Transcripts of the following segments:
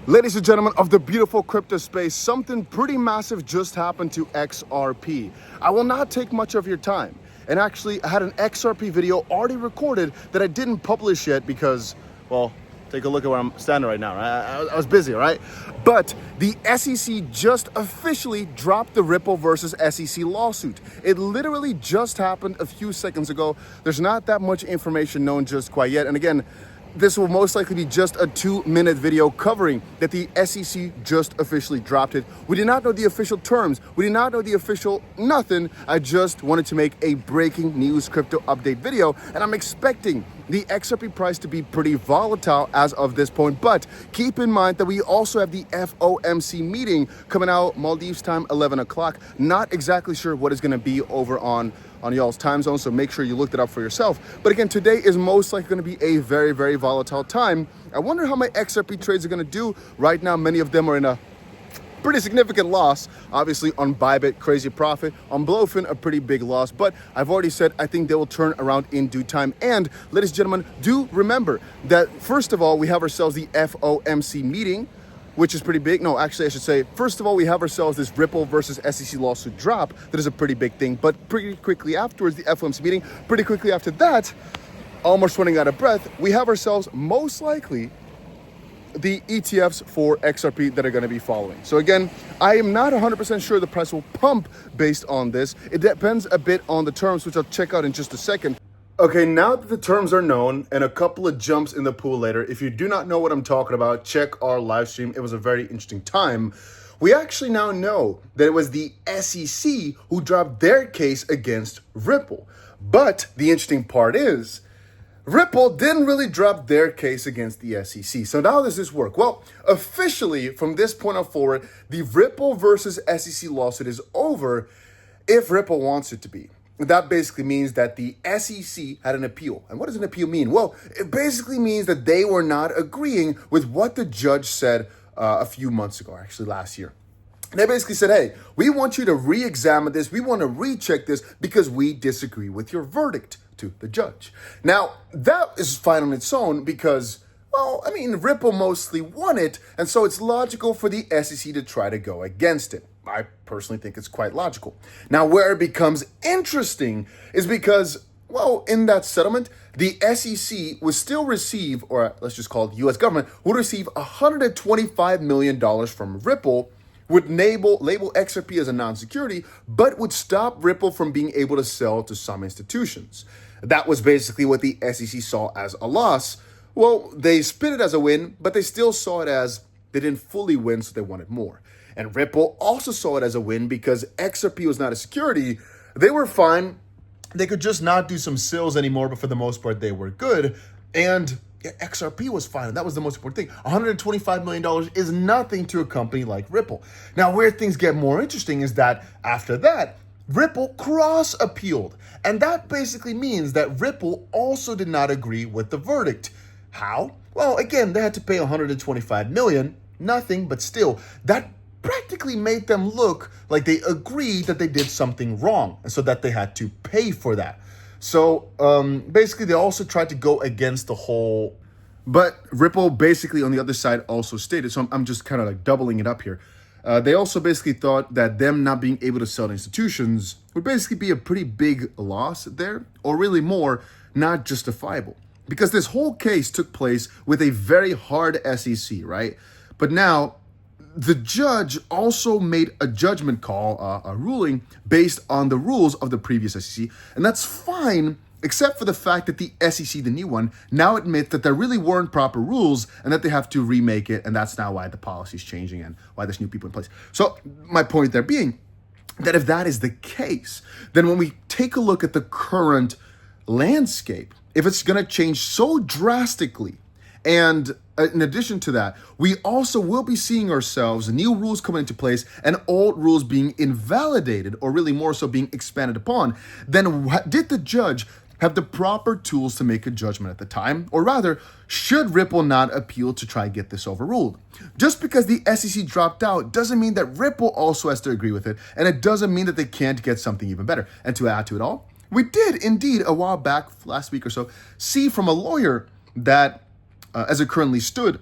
Ladies and gentlemen of the beautiful crypto space, something pretty massive just happened to XRP. I will not take much of your time. And actually, I had an XRP video already recorded that I didn't publish yet because, well, take a look at where I'm standing right now, right? I was busy, right? But the SEC just officially dropped the Ripple versus SEC lawsuit. It literally just happened a few seconds ago. There's not that much information known just quite yet. And again, this will most likely be just a 2-minute video covering that the SEC just officially dropped it. We did not know the official terms. We did not know the official nothing. I just wanted to make a breaking news crypto update video, and I'm expecting the XRP price to be pretty volatile as of this point. But keep in mind that we also have the FOMC meeting coming out Maldives time, 11 o'clock. Not exactly sure what is going to be over on y'all's time zone, so make sure you look it up for yourself. But again, today is most likely going to be a very, very volatile time. I wonder how my XRP trades are going to do. Right now, many of them are in a pretty significant loss. Obviously, on Bybit, crazy profit. On Blowfin, a pretty big loss. But I've already said I think they will turn around in due time. And ladies and gentlemen, do remember that first of all, we have ourselves the FOMC meeting, which is pretty big. No, actually, I should say, first of all, we have ourselves this Ripple versus SEC lawsuit drop. That is a pretty big thing. But pretty quickly afterwards, the FOMC meeting, pretty quickly after that, almost running out of breath, we have ourselves most likely the ETFs for XRP that are going to be following. So again, I am not 100% sure the price will pump based on this. It depends a bit on the terms, which I'll check out in just a second. Okay, now that the terms are known and a couple of jumps in the pool later, if you do not know what I'm talking about, check our live stream. It was a very interesting time. We actually now know that it was the SEC who dropped their case against Ripple. But the interesting part is, Ripple didn't really drop their case against the SEC. So now how does this work? Well, officially, from this point on forward, the Ripple versus SEC lawsuit is over if Ripple wants it to be. That basically means that the SEC had an appeal. And what does an appeal mean? Well, it basically means that they were not agreeing with what the judge said a few months ago, actually last year. They basically said, hey, we want you to re-examine this. We want to recheck this because we disagree with your verdict to the judge. Now, that is fine on its own because, well, I mean, Ripple mostly won it. And so it's logical for the SEC to try to go against it. I personally think it's quite logical. Now, where it becomes interesting is because, well, in that settlement, the SEC would still receive, or let's just call it the U.S. government, would receive $125 million from Ripple, would label XRP as a non-security, but would stop Ripple from being able to sell to some institutions. That was basically what the SEC saw as a loss. Well, they split it as a win, but they still saw it as they didn't fully win, so they wanted more. And Ripple also saw it as a win because XRP was not a security. They were fine. They could just not do some sales anymore, but for the most part, they were good. And XRP was fine. And that was the most important thing. $125 million is nothing to a company like Ripple. Now, where things get more interesting is that after that, Ripple cross-appealed. And that basically means that Ripple also did not agree with the verdict. How? Well, again, they had to pay $125 million. Nothing, but still, that practically made them look like they agreed that they did something wrong, and so that they had to pay for that. So basically, they also tried to go against the whole. But Ripple basically on the other side also stated, so I'm just kind of like doubling it up here. They also basically thought that them not being able to sell to institutions would basically be a pretty big loss there, or really more, not justifiable. Because this whole case took place with a very hard SEC, right? But now, the judge also made a judgment call, a ruling, based on the rules of the previous SEC. And that's fine, except for the fact that the SEC, the new one, now admits that there really weren't proper rules and that they have to remake it. And that's now why the policy is changing and why there's new people in place. So my point there being that if that is the case, then when we take a look at the current landscape, if it's going to change so drastically, and in addition to that, we also will be seeing ourselves new rules coming into place and old rules being invalidated, or really more so being expanded upon. Then did the judge have the proper tools to make a judgment at the time? Or rather, should Ripple not appeal to try and get this overruled? Just because the SEC dropped out doesn't mean that Ripple also has to agree with it, and it doesn't mean that they can't get something even better. And to add to it all, we did indeed a while back, last week or so, see from a lawyer that as it currently stood,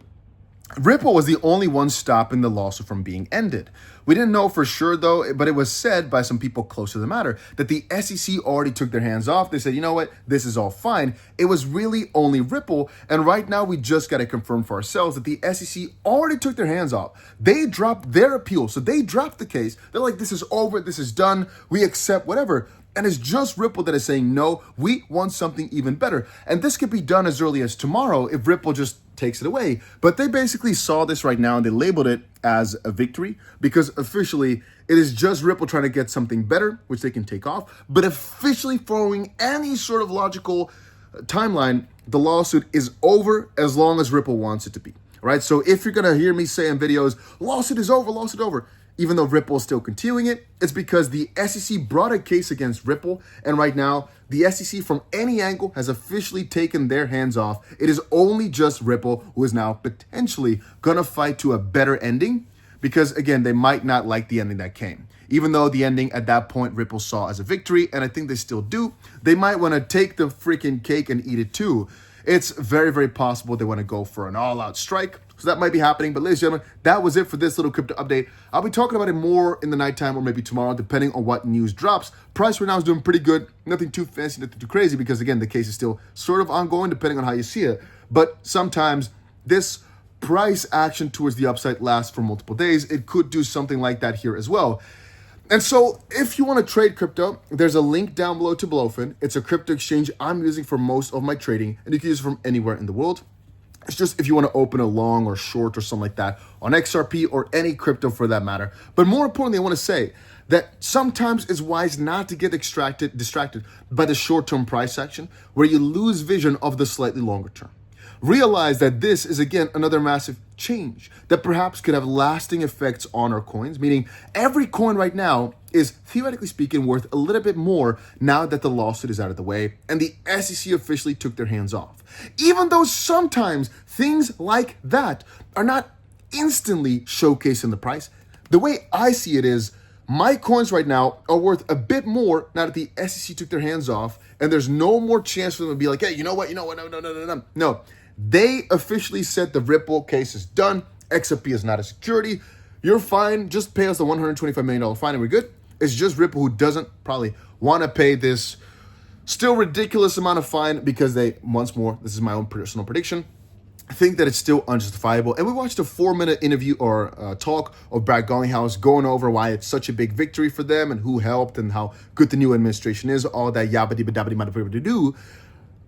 Ripple was the only one stopping the lawsuit from being ended. We didn't know for sure though, but it was said by some people close to the matter that the SEC already took their hands off. They said, you know what, this is all fine. It was really only Ripple. And right now we just got to confirm for ourselves that the SEC already took their hands off. They dropped their appeal. So they dropped the case. They're like, this is over. This is done. We accept whatever. And it's just Ripple that is saying, no, we want something even better. And this could be done as early as tomorrow if Ripple just takes it away. But they basically saw this right now and they labeled it as a victory because officially it is just Ripple trying to get something better, which they can take off. But officially following any sort of logical timeline, the lawsuit is over as long as Ripple wants it to be. Right? So if you're going to hear me say in videos, lawsuit is over, even though Ripple is still continuing it, it's because the SEC brought a case against Ripple, and right now, the SEC from any angle has officially taken their hands off. It is only just Ripple who is now potentially gonna fight to a better ending, because again, they might not like the ending that came. Even though the ending at that point Ripple saw as a victory, and I think they still do, they might wanna take the freaking cake and eat it too. It's very, very possible they wanna go for an all-out strike. So that might be happening. But ladies and gentlemen, that was it for this little crypto update. I'll be talking about it more in the nighttime or maybe tomorrow, depending on what news drops. Price right now is doing pretty good. Nothing too fancy, nothing too crazy, because again, the case is still sort of ongoing, depending on how you see it. But sometimes this price action towards the upside lasts for multiple days. It could do something like that here as well. And so if you want to trade crypto, there's a link down below to 𝗏𝗏. It's a crypto exchange I'm using for most of my trading, and you can use it from anywhere in the world. It's just if you want to open a long or short or something like that on XRP or any crypto for that matter. But more importantly, I want to say that sometimes it's wise not to get distracted by the short-term price action where you lose vision of the slightly longer term. Realize that this is, again, another massive change that perhaps could have lasting effects on our coins, meaning every coin right now is, theoretically speaking, worth a little bit more now that the lawsuit is out of the way and the SEC officially took their hands off. Even though sometimes things like that are not instantly showcased in the price, the way I see it is my coins right now are worth a bit more now that the SEC took their hands off, and there's no more chance for them to be like, hey, you know what, no. They officially said the Ripple case is done. XRP is not a security. You're fine. Just pay us the $125 million fine and we're good. It's just Ripple who doesn't probably want to pay this still ridiculous amount of fine because they, once more, this is my own personal prediction, think that it's still unjustifiable. And we watched a 4-minute interview or talk of Brad Garlinghouse going over why it's such a big victory for them and who helped and how good the new administration is, all that yabba-dibba-dabba-dibba-dabba-do.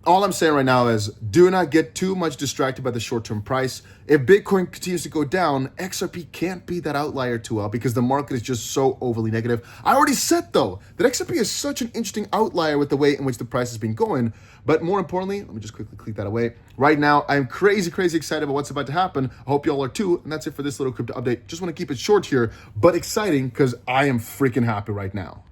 All I'm saying right now is do not get too much distracted by the short-term price. If Bitcoin continues to go down, XRP can't be that outlier too well because the market is just so overly negative. I already said, though, that XRP is such an interesting outlier with the way in which the price has been going. But more importantly, let me just quickly click that away. Right now, I'm crazy excited about what's about to happen. I hope y'all are too. And that's it for this little crypto update. Just want to keep it short here, but exciting because I am freaking happy right now.